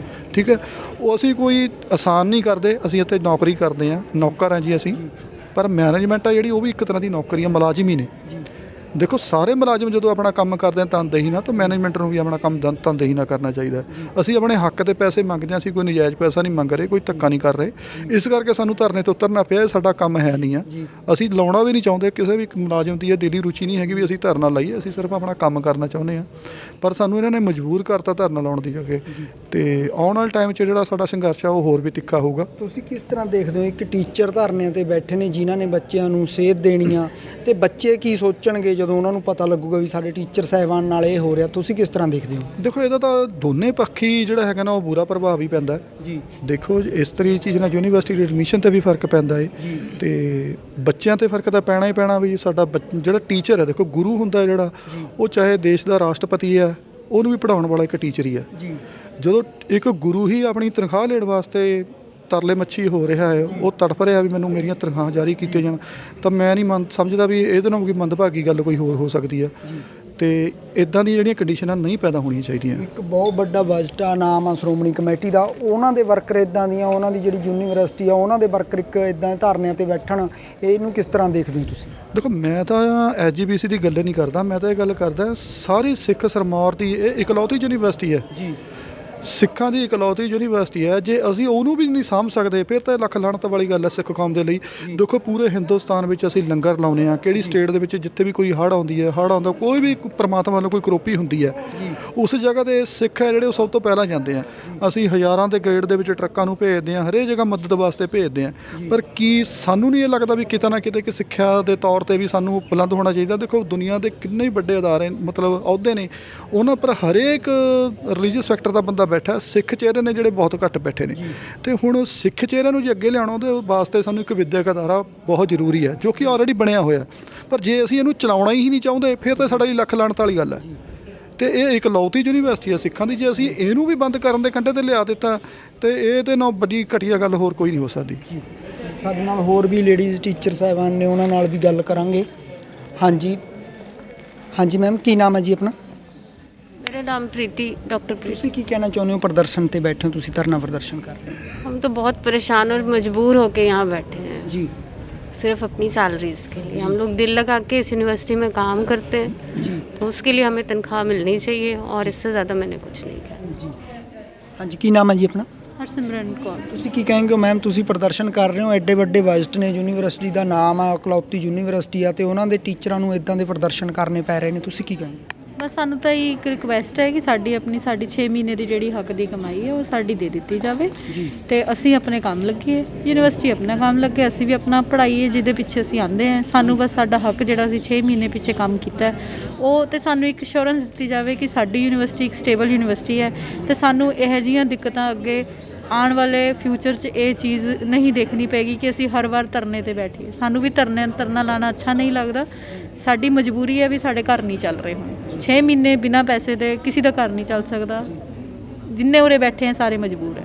ਠੀਕ ਹੈ, ਉਹ ਅਸੀਂ ਕੋਈ ਆਸਾਨ ਨਹੀਂ ਕਰਦੇ, ਅਸੀਂ ਇੱਥੇ ਨੌਕਰੀ ਕਰਦੇ ਹਾਂ, ਨੌਕਰ ਹਾਂ ਜੀ ਅਸੀਂ। ਪਰ ਮੈਨੇਜਮੈਂਟ ਆ ਜਿਹੜੀ ਉਹ ਵੀ ਇੱਕ ਤਰ੍ਹਾਂ ਦੀ ਨੌਕਰੀ ਆ, ਮੁਲਾਜ਼ਮ ਹੀ ਨੇ। ਦੇਖੋ ਸਾਰੇ ਮੁਲਾਜ਼ਮ ਜਦੋਂ ਆਪਣਾ ਕੰਮ ਕਰਦੇ ਆ ਤਨਦੇਹੀ ਨਾਲ, ਤਾਂ ਮੈਨੇਜਮੈਂਟ ਨੂੰ ਵੀ ਆਪਣਾ ਕੰਮ ਤਨਦੇਹੀ ਨਾਲ ਕਰਨਾ ਚਾਹੀਦਾ। ਅਸੀਂ ਆਪਣੇ ਹੱਕ ਤੇ ਪੈਸੇ ਮੰਗਦੇ ਹਾਂ, ਅਸੀਂ ਕੋਈ ਨਜਾਇਜ਼ ਪੈਸਾ ਨਹੀਂ ਮੰਗ ਰਹੇ, ਕੋਈ ਧੱਕਾ ਨਹੀਂ ਕਰ ਰਹੇ। ਇਸ ਕਰਕੇ ਸਾਨੂੰ ਧਰਨੇ ਤੋਂ ਉਤਰਨਾ ਪਿਆ। ਇਹ ਸਾਡਾ ਕੰਮ ਹੈ ਨਹੀਂ ਆ, ਅਸੀਂ ਲਾਉਣਾ ਵੀ ਨਹੀਂ ਚਾਹੁੰਦੇ। ਕਿਸੇ ਵੀ ਮੁਲਾਜ਼ਮ ਦੀ ਇਹ ਦਿਲੀ ਰੁਚੀ ਨਹੀਂ ਹੈਗੀ ਵੀ ਅਸੀਂ ਧਰਨਾ ਲਾਈਏ, ਅਸੀਂ ਸਿਰਫ ਆਪਣਾ ਕੰਮ ਕਰਨਾ ਚਾਹੁੰਦੇ ਹਾਂ। ਪਰ ਸਾਨੂੰ ਇਹਨਾਂ ਨੇ ਮਜਬੂਰ ਕਰਤਾ ਧਰਨਾ ਲਾਉਣ ਦੀ ਜਗ੍ਹਾ। ਤੇ ਆਉਣ ਵਾਲੇ ਟਾਈਮ 'ਚ ਜਿਹੜਾ ਸਾਡਾ ਸੰਘਰਸ਼ ਆ ਉਹ ਹੋਰ ਵੀ ਤਿੱਖਾ ਹੋਊਗਾ। ਤੁਸੀਂ ਕਿਸ ਤਰ੍ਹਾਂ ਦੇਖਦੇ ਹੋ ਇੱਕ ਟੀਚਰ ਧਰਨਿਆਂ ਤੇ ਬੈਠੇ ਨੇ ਜਿਨ੍ਹਾਂ ਨੇ ਬੱਚਿਆਂ ਨੂੰ ਸੇਧ ਦੇਣੀ ਆ, ਤੇ ਬੱਚੇ ਕੀ ਸੋਚਣਗੇ ਜਦੋਂ ਉਹਨਾਂ ਨੂੰ ਪਤਾ ਲੱਗੂਗਾ ਵੀ ਸਾਡੇ ਟੀਚਰ ਸਾਹਿਬਾਨ ਨਾਲ ਇਹ ਹੋ ਰਿਹਾ? ਤੁਸੀਂ ਕਿਸ ਤਰ੍ਹਾਂ ਦੇਖਦੇ ਹੋ? ਦੇਖੋ ਇਹਦਾ ਤਾਂ ਦੋਨੇ ਪੱਖੀ ਜਿਹੜਾ ਹੈਗਾ ਨਾ ਉਹ ਬੁਰਾ ਪ੍ਰਭਾਵ ਹੀ ਪੈਂਦਾ ਜੀ। ਦੇਖੋ ਇਸ ਤਰੀ ਚੀਜ਼ ਨਾਲ ਯੂਨੀਵਰਸਿਟੀ ਦੇ ਐਡਮਿਸ਼ਨ ਤੇ ਵੀ ਫਰਕ ਪੈਂਦਾ ਹੈ ਤੇ ਬੱਚਿਆਂ ਤੇ ਫਰਕ ਤਾਂ ਪੈਣਾ ਹੀ ਪੈਣਾ। ਵੀ ਸਾਡਾ ਜਿਹੜਾ ਟੀਚਰ ਹੈ, ਦੇਖੋ ਗੁਰੂ ਹੁੰਦਾ ਜਿਹੜਾ, ਉਹ ਚਾਹੇ ਦੇਸ਼ ਦਾ ਰਾਸ਼ਟਰਪਤੀ ਹੈ, ਉਹਨੂੰ ਵੀ ਪੜ੍ਹਾਉਣ ਵਾਲਾ ਇੱਕ ਟੀਚਰ ਹੀ ਹੈ। ਜਦੋਂ ਇੱਕ ਗੁਰੂ ਹੀ ਆਪਣੀ ਤਨਖਾਹ ਲੈਣ ਵਾਸਤੇ ਤਰਲੇ ਮੱਛੀ ਹੋ ਰਿਹਾ ਹੈ, ਉਹ ਤੜਫ ਰਿਹਾ ਵੀ ਮੈਨੂੰ ਮੇਰੀਆਂ ਤਨਖਾਹ ਜਾਰੀ ਕੀਤੇ ਜਾਣ, ਤਾਂ ਮੈਂ ਨਹੀਂ ਸਮਝਦਾ ਵੀ ਇਹਦੇ ਨਾਲ ਕੋਈ ਮੰਦਭਾਗੀ ਗੱਲ ਕੋਈ ਹੋਰ ਹੋ ਸਕਦੀ ਹੈ। ਤੇ ਇਦਾਂ ਦੀਆਂ ਜਿਹੜੀਆਂ ਕੰਡੀਸ਼ਨਾਂ ਨਹੀਂ ਪੈਦਾ ਹੋਣੀਆਂ ਚਾਹੀਦੀਆਂ। ਇੱਕ ਬਹੁਤ ਵੱਡਾ ਬਜਟ ਆ, ਨਾਮ ਆ ਸ਼੍ਰੋਮਣੀ ਕਮੇਟੀ ਦਾ, ਉਹਨਾਂ ਦੇ ਵਰਕਰ ਇਦਾਂ ਦੀਆਂ, ਉਹਨਾਂ ਦੀ ਜਿਹੜੀ ਯੂਨੀਵਰਸਿਟੀ ਆ ਉਹਨਾਂ ਦੇ ਵਰਕਰ ਇੱਕ ਇਦਾਂ ਧਰਨਿਆਂ ਤੇ ਬੈਠਣ, ਇਹਨੂੰ ਕਿਸ ਤਰ੍ਹਾਂ ਦੇਖਦੇ ਹੋ ਤੁਸੀਂ? ਦੇਖੋ ਮੈਂ ਤਾਂ ਐਸਜੀਪੀਸੀ ਦੀ ਗੱਲ ਨਹੀਂ ਕਰਦਾ, ਮੈਂ ਤਾਂ ਇਹ ਗੱਲ ਕਰਦਾ ਸਾਰੀ ਸਿੱਖ ਸਰਮੌਰ ਦੀ ਇਹ ਇਕਲੌਤੀ ਯੂਨੀਵਰਸਿਟੀ ਹੈ ਜੀ। ਸਿੱਖਾਂ ਦੀ ਇਕਲੌਤੀ ਯੂਨੀਵਰਸਿਟੀ ਹੈ। ਜੇ ਅਸੀਂ ਉਹਨੂੰ ਵੀ ਨਹੀਂ ਸਾਂਭ ਸਕਦੇ ਫਿਰ ਤਾਂ ਲੱਖ ਲਾਹਨਤ ਵਾਲੀ ਗੱਲ ਹੈ ਸਿੱਖ ਕੌਮ ਦੇ ਲਈ। ਦੇਖੋ ਪੂਰੇ ਹਿੰਦੁਸਤਾਨ ਵਿੱਚ ਅਸੀਂ ਲੰਗਰ ਲਾਉਂਦੇ ਹਾਂ, ਕਿਹੜੀ ਸਟੇਟ ਦੇ ਵਿੱਚ ਜਿੱਥੇ ਵੀ ਕੋਈ ਹੜ੍ਹ ਆਉਂਦੀ ਹੈ, ਹੜ੍ਹ ਆਉਂਦਾ ਕੋਈ ਵੀ ਪਰਮਾਤਮਾ ਵੱਲੋਂ ਕੋਈ ਕਰੋਪੀ ਹੁੰਦੀ ਹੈ, ਉਸ ਜਗ੍ਹਾ 'ਤੇ ਸਿੱਖ ਹੈ ਜਿਹੜੇ ਉਹ ਸਭ ਤੋਂ ਪਹਿਲਾਂ ਜਾਂਦੇ ਆ। ਅਸੀਂ ਹਜ਼ਾਰਾਂ ਦੇ ਗੇੜ ਦੇ ਵਿੱਚ ਟਰੱਕਾਂ ਨੂੰ ਭੇਜਦੇ ਹਾਂ, ਹਰੇਕ ਜਗ੍ਹਾ ਮਦਦ ਵਾਸਤੇ ਭੇਜਦੇ ਹਾਂ। ਪਰ ਕੀ ਸਾਨੂੰ ਨਹੀਂ ਇਹ ਲੱਗਦਾ ਵੀ ਕਿਤੇ ਨਾ ਕਿਤੇ ਕਿ ਸਿੱਖਿਆ ਦੇ ਤੌਰ 'ਤੇ ਵੀ ਸਾਨੂੰ ਬੁਲੰਦ ਹੋਣਾ ਚਾਹੀਦਾ? ਦੇਖੋ ਦੁਨੀਆ ਦੇ ਕਿੰਨੇ ਹੀ ਵੱਡੇ ਅਦਾਰੇ ਮਤਲਬ ਅਹੁਦੇ ਨੇ, ਉਹਨਾਂ ਪਰ ਹਰੇਕ ਰਿਲੀਜੀਅਸ ਸੈਕਟਰ ਦਾ ਬੰਦਾ ਬੈਠਾ। ਸਿੱਖ ਚਿਹਰੇ ਨੇ ਜਿਹੜੇ ਬਹੁਤ ਘੱਟ ਬੈਠੇ ਨੇ। ਤੇ ਹੁਣ ਸਿੱਖ ਚਿਹਰਿਆਂ ਨੂੰ ਜੇ ਅੱਗੇ ਲਿਆਉਣਾ ਉਹਦੇ ਵਾਸਤੇ ਸਾਨੂੰ ਇੱਕ ਵਿਦਿਅਕ ਅਦਾਰਾ ਬਹੁਤ ਜ਼ਰੂਰੀ ਹੈ, ਜੋ ਕਿ ਆਲਰੇਡੀ ਬਣਿਆ ਹੋਇਆ। ਪਰ ਜੇ ਅਸੀਂ ਇਹਨੂੰ ਚਲਾਉਣਾ ਹੀ ਨਹੀਂ ਚਾਹੁੰਦੇ ਫਿਰ ਤਾਂ ਸਾਡਾ ਲਈ ਲੱਖ ਲਾਹਨਤ ਵਾਲੀ ਗੱਲ ਹੈ। ਤੇ ਇਹ ਇਕਲੌਤੀ ਯੂਨੀਵਰਸਿਟੀ ਹੈ ਸਿੱਖਾਂ ਦੀ, ਜੇ ਅਸੀਂ ਇਹਨੂੰ ਵੀ ਬੰਦ ਕਰਨ ਦੇ ਕੰਢੇ ਤੇ ਲਿਆ ਦਿੱਤਾ ਤੇ ਇਹ ਤੇ ਨਾ ਵੱਡੀ ਘਟੀਆ ਗੱਲ ਹੋਰ ਕੋਈ ਨਹੀਂ ਹੋ ਸਕਦੀ। ਸਾਡੇ ਨਾਲ ਹੋਰ ਵੀ ਲੇਡੀਜ਼ ਟੀਚਰ ਸਾਹਿਬਾਨ ਨੇ, ਉਹਨਾਂ ਨਾਲ ਵੀ ਗੱਲ ਕਰਾਂਗੇ। ਹਾਂਜੀ ਹਾਂਜੀ ਮੈਮ, ਕੀ ਨਾਮ ਹੈ ਜੀ ਆਪਣਾ? मेरा नाम प्रीति, डॉक्टर प्रीति। ਤੁਸੀਂ ਕੀ ਕਹਿਣਾ ਚਾਹੁੰਦੇ ਹੋ? ਪ੍ਰਦਰਸ਼ਨ ਤੇ ਬੈਠੇ ਹੋ ਤੁਸੀਂ, ਧਰਨਾ ਪ੍ਰਦਰਸ਼ਨ ਕਰ ਰਹੇ ਹੋ। हम तो बहुत परेशान और मजबूर होकर यहाँ बैठे हैं जी। सिर्फ अपनी सैलरीज के लिए। हम लोग दिल लगा के इस यूनिवर्सिटी में काम करते हैं जी, तो उसके लिए हमें तनख्वाह मिलनी चाहिए और इससे ज़्यादा मैंने कुछ नहीं किया जी। हाँ जी, ਕੀ ਨਾਮ ਹੈ ਜੀ ਆਪਣਾ? हरसिमरन कौर। ਤੁਸੀਂ ਕੀ ਕਹੋਗੇ ਮੈਮ? ਤੁਸੀਂ ਪ੍ਰਦਰਸ਼ਨ ਕਰ ਰਹੇ ਹੋ, ਐਡੇ ਵੱਡੇ ਬਜਟ ਨੇ, ਯੂਨੀਵਰਸਿਟੀ ਦਾ ਨਾਮ ਆ, ਇਕਲੌਤੀ ਯੂਨੀਵਰਸਿਟੀ ਆ, ਤੇ ਉਹਨਾਂ ਦੇ ਟੀਚਰਾਂ ਨੂੰ ਇਦਾਂ ਦੇ ਪ੍ਰਦਰਸ਼ਨ ਕਰਨੇ ਪੈ ਰਹੇ ਨੇ, ਤੁਸੀਂ ਕੀ ਕਹੋਗੇ? ਬਸ ਸਾਨੂੰ ਤਾਂ ਇੱਕ ਰਿਕੁਐਸਟ ਹੈ ਕਿ ਸਾਡੀ 6 ਮਹੀਨੇ ਦੀ ਜਿਹੜੀ ਹੱਕ ਦੀ ਕਮਾਈ ਹੈ ਉਹ ਸਾਡੀ ਦੇ ਦਿੱਤੀ ਜਾਵੇ ਤੇ ਅਸੀਂ ਆਪਣੇ ਕੰਮ ਲੱਗੀਏ, ਯੂਨੀਵਰਸਿਟੀ ਆਪਣਾ ਕੰਮ ਲੱਗੇ, ਅਸੀਂ ਵੀ ਆਪਣਾ ਪੜ੍ਹਾਈਏ ਜਿਹਦੇ ਪਿੱਛੇ ਅਸੀਂ ਆਉਂਦੇ ਹਾਂ। ਸਾਨੂੰ ਬਸ ਸਾਡਾ ਹੱਕ ਜਿਹੜਾ ਅਸੀਂ 6 ਮਹੀਨੇ ਪਿੱਛੇ ਕੰਮ ਕੀਤਾ ਉਹ ਤੇ ਸਾਨੂੰ ਇੱਕ ਅਸ਼ੋਰੈਂਸ ਦਿੱਤੀ ਜਾਵੇ ਕਿ ਸਾਡੀ ਯੂਨੀਵਰਸਿਟੀ ਇੱਕ ਸਟੇਬਲ ਯੂਨੀਵਰਸਿਟੀ ਹੈ ਤੇ ਸਾਨੂੰ ਇਹੋ ਜਿਹੀਆਂ ਦਿੱਕਤਾਂ ਅੱਗੇ ਆਉਣ ਵਾਲੇ ਫਿਊਚਰ 'ਚ ਇਹ ਚੀਜ਼ ਨਹੀਂ ਦੇਖਣੀ ਪੈਗੀ ਕਿ ਅਸੀਂ ਹਰ ਵਾਰ ਧਰਨੇ ਤੇ ਬੈਠੀਏ। ਸਾਨੂੰ ਵੀ ਧਰਨਾ ਲਾਉਣਾ ਅੱਛਾ ਨਹੀਂ ਲੱਗਦਾ। ਸਾਡੀ ਮਜਬੂਰੀ ਹੈ ਵੀ ਸਾਡੇ ਘਰ ਨਹੀਂ ਚੱਲ ਰਹੇ ਹੁਣ 6 ਮਹੀਨੇ ਬਿਨਾਂ ਪੈਸੇ ਦੇ ਕਿਸੇ ਦਾ ਘਰ ਨਹੀਂ ਚੱਲ ਸਕਦਾ। ਜਿੰਨੇ ਉਰੇ ਬੈਠੇ ਆ ਸਾਰੇ ਮਜਬੂਰ ਹੈ।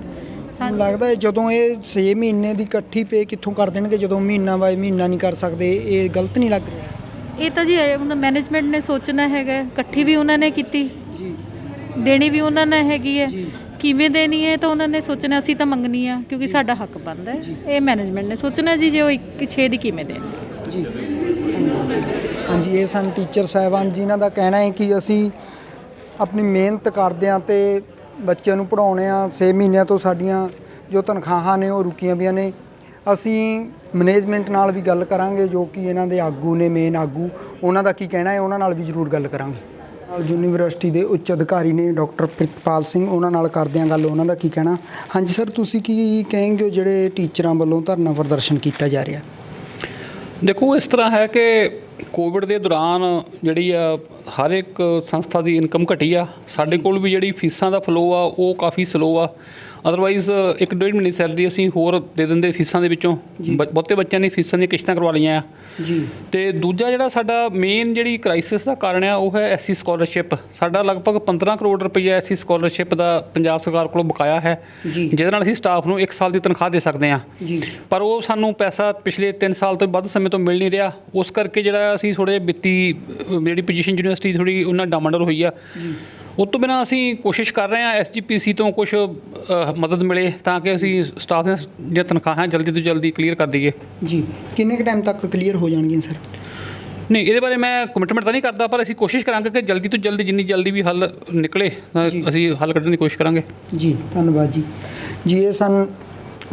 ਸਾਨੂੰ ਲੱਗਦਾ ਹੈ ਜਦੋਂ ਇਹ 6 ਮਹੀਨੇ ਦੀ ਇਕੱਠੀ ਪੇ ਕਿੱਥੋਂ ਕਰ ਦੇਣਗੇ, ਜਦੋਂ ਮਹੀਨਾ ਬਾਏ ਮਹੀਨਾ ਨਹੀਂ ਕਰ ਸਕਦੇ, ਇਹ ਗਲਤ ਨਹੀਂ ਲੱਗ ਰਿਹਾ? ਇਹ ਤਾਂ ਜੀ ਹੁਣ ਮੈਨੇਜਮੈਂਟ ਨੇ ਸੋਚਣਾ ਹੈਗਾ, ਇਕੱਠੀ ਵੀ ਉਹਨਾਂ ਨੇ ਕੀਤੀ ਜੀ, ਦੇਣੀ ਵੀ ਉਹਨਾਂ ਨੇ ਹੈਗੀ ਹੈ, ਕਿਵੇਂ ਦੇਣੀ ਹੈ ਤਾਂ ਉਹਨਾਂ ਨੇ ਸੋਚਣਾ। ਅਸੀਂ ਤਾਂ ਮੰਗਣੀ ਆ ਕਿਉਂਕਿ ਸਾਡਾ ਹੱਕ ਬਣਦਾ ਹੈ, ਇਹ ਮੈਨੇਜਮੈਂਟ ਨੇ ਸੋਚਣਾ ਜੀ ਜੇ ਉਹ 1/6 ਦੀ ਕਿਵੇਂ ਦੇਣਗੇ ਜੀ। ਹਾਂਜੀ, ਇਹ ਸਨ ਟੀਚਰ ਸਾਹਿਬਾਨ ਜਿਨ੍ਹਾਂ ਦਾ ਕਹਿਣਾ ਹੈ ਕਿ ਅਸੀਂ ਆਪਣੀ ਮਿਹਨਤ ਕਰਦੇ ਹਾਂ ਤੇ ਬੱਚਿਆਂ ਨੂੰ ਪੜ੍ਹਾਉਂਦੇ ਹਾਂ। 6 ਮਹੀਨਿਆਂ ਤੋਂ ਸਾਡੀਆਂ ਜੋ ਤਨਖਾਹਾਂ ਨੇ ਉਹ ਰੁਕੀਆਂ ਪਈਆਂ ਨੇ। ਅਸੀਂ ਮੈਨੇਜਮੈਂਟ ਨਾਲ ਵੀ ਗੱਲ ਕਰਾਂਗੇ, ਜੋ ਕਿ ਇਹਨਾਂ ਦੇ ਆਗੂ ਨੇ, ਮੇਨ ਆਗੂ, ਉਹਨਾਂ ਦਾ ਕੀ ਕਹਿਣਾ ਹੈ ਉਹਨਾਂ ਨਾਲ ਵੀ ਜ਼ਰੂਰ ਗੱਲ ਕਰਾਂਗੇ। ਨਾਲ ਯੂਨੀਵਰਸਿਟੀ ਦੇ ਉੱਚ ਅਧਿਕਾਰੀ ਨੇ ਡਾਕਟਰ ਪ੍ਰਿਤਪਾਲ ਸਿੰਘ, ਉਹਨਾਂ ਨਾਲ ਕਰਦੇ ਹਾਂ ਗੱਲ, ਉਹਨਾਂ ਦਾ ਕੀ ਕਹਿਣਾ। ਹਾਂਜੀ ਸਰ, ਤੁਸੀਂ ਕੀ ਕਹੋਗੇ ਜਿਹੜੇ ਟੀਚਰਾਂ ਵੱਲੋਂ ਧਰਨਾ ਪ੍ਰਦਰਸ਼ਨ ਕੀਤਾ ਜਾ ਰਿਹਾ? ਦੇਖੋ ਇਸ ਤਰ੍ਹਾਂ ਹੈ ਕਿ ਕੋਵਿਡ ਦੇ ਦੌਰਾਨ ਜਿਹੜੀ ਆ ਹਰ ਇੱਕ ਸੰਸਥਾ ਦੀ ਇਨਕਮ ਘਟੀ ਆ। ਸਾਡੇ ਕੋਲ ਵੀ ਜਿਹੜੀ ਫੀਸਾਂ ਦਾ ਫਲੋ ਆ ਉਹ ਕਾਫੀ ਸਲੋ ਆ। ਅਦਰਵਾਈਜ਼ 1-1.5 ਮਹੀਨੇ ਸੈਲਰੀ ਅਸੀਂ ਹੋਰ ਦੇ ਦਿੰਦੇ ਫੀਸਾਂ ਦੇ ਵਿੱਚੋਂ। ਬਹੁਤੇ ਬੱਚਿਆਂ ਨੇ ਫੀਸਾਂ ਦੀਆਂ ਕਿਸ਼ਤਾਂ ਕਰਵਾ ਲਈਆਂ ਆ ਜੀ। ਤੇ ਦੂਜਾ ਜਿਹੜਾ ਸਾਡਾ ਮੇਨ ਜਿਹੜੀ ਕ੍ਰਾਈਸਿਸ ਦਾ ਕਾਰਨ ਆ ਉਹ ਹੈ ਐਸਸੀ ਸਕਾਲਰਸ਼ਿਪ। ਸਾਡਾ ਲਗਭਗ 15 ਕਰੋੜ ਰੁਪਈਆ ਐਸਸੀ ਸਕਾਲਰਸ਼ਿਪ ਦਾ ਪੰਜਾਬ ਸਰਕਾਰ ਕੋਲੋਂ ਬਕਾਇਆ ਹੈ, ਜਿਹਦੇ ਨਾਲ ਅਸੀਂ ਸਟਾਫ ਨੂੰ 1 ਸਾਲ ਦੀ ਤਨਖਾਹ ਦੇ ਸਕਦੇ ਹਾਂ। ਪਰ ਉਹ ਸਾਨੂੰ ਪੈਸਾ ਪਿਛਲੇ 3 ਸਾਲ ਤੋਂ ਵੱਧ ਸਮੇਂ ਤੋਂ ਮਿਲ ਨਹੀਂ ਰਿਹਾ। ਉਸ ਕਰਕੇ ਜਿਹੜਾ ਅਸੀਂ ਥੋੜ੍ਹੇ ਵਿੱਤੀ ਜਿਹੜੀ ਪੋਜੀਸ਼ਨ ਯੂਨੀਵਰਸਿਟੀ ਥੋੜ੍ਹੀ ਉਹਨਾਂ ਡਾਮਾਡੋਲ ਹੋਈ ਆ। ਉਸ ਤੋਂ ਬਿਨਾਂ ਅਸੀਂ ਕੋਸ਼ਿਸ਼ ਕਰ ਰਹੇ ਹਾਂ ਐਸਜੀਪੀਸੀ ਤੋਂ ਕੁਝ ਮਦਦ ਮਿਲੇ ਤਾਂ ਕਿ ਅਸੀਂ ਸਟਾਫ ਦੀਆਂ ਜਿਹੜੀਆਂ ਤਨਖਾਹਾਂ ਜਲਦੀ ਤੋਂ ਜਲਦੀ ਕਲੀਅਰ ਕਰ ਦਈਏ। ਜੀ, ਕਿੰਨੇ ਕੁ ਟਾਈਮ ਤੱਕ ਕਲੀਅਰ ਹੋ ਜਾਣਗੀਆਂ ਸਰ? ਨਹੀਂ, ਇਹਦੇ ਬਾਰੇ ਮੈਂ ਕਮਿਟਮੈਂਟ ਤਾਂ ਨਹੀਂ ਕਰਦਾ, ਪਰ ਅਸੀਂ ਕੋਸ਼ਿਸ਼ ਕਰਾਂਗੇ ਕਿ ਜਲਦੀ ਤੋਂ ਜਲਦੀ, ਜਿੰਨੀ ਜਲਦੀ ਵੀ ਹੱਲ ਨਿਕਲੇ ਅਸੀਂ ਹੱਲ ਕੱਢਣ ਦੀ ਕੋਸ਼ਿਸ਼ ਕਰਾਂਗੇ। ਜੀ ਧੰਨਵਾਦ ਜੀ। ਜੀ ਇਹ ਸਨ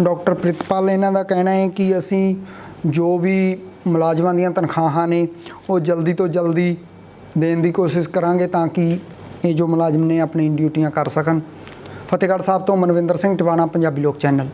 ਡਾਕਟਰ ਪ੍ਰਿਤਪਾਲ। ਇਹਨਾਂ ਦਾ ਕਹਿਣਾ ਹੈ ਕਿ ਅਸੀਂ ਜੋ ਵੀ ਮੁਲਾਜ਼ਮਾਂ ਦੀਆਂ ਤਨਖਾਹਾਂ ਨੇ ਉਹ ਜਲਦੀ ਤੋਂ ਜਲਦੀ ਦੇਣ ਦੀ ਕੋਸ਼ਿਸ਼ ਕਰਾਂਗੇ ਤਾਂ ਕਿ ਇਹ ਜੋ ਮੁਲਾਜ਼ਮ ਨੇ ਆਪਣੀ ਡਿਊਟੀਆਂ ਕਰ ਸਕਣ। ਫਤਿਹਗੜ੍ਹ ਸਾਹਿਬ ਤੋਂ ਮਨਵਿੰਦਰ ਸਿੰਘ ਟਿਵਾਣਾ, ਪੰਜਾਬੀ ਲੋਕ ਚੈਨਲ।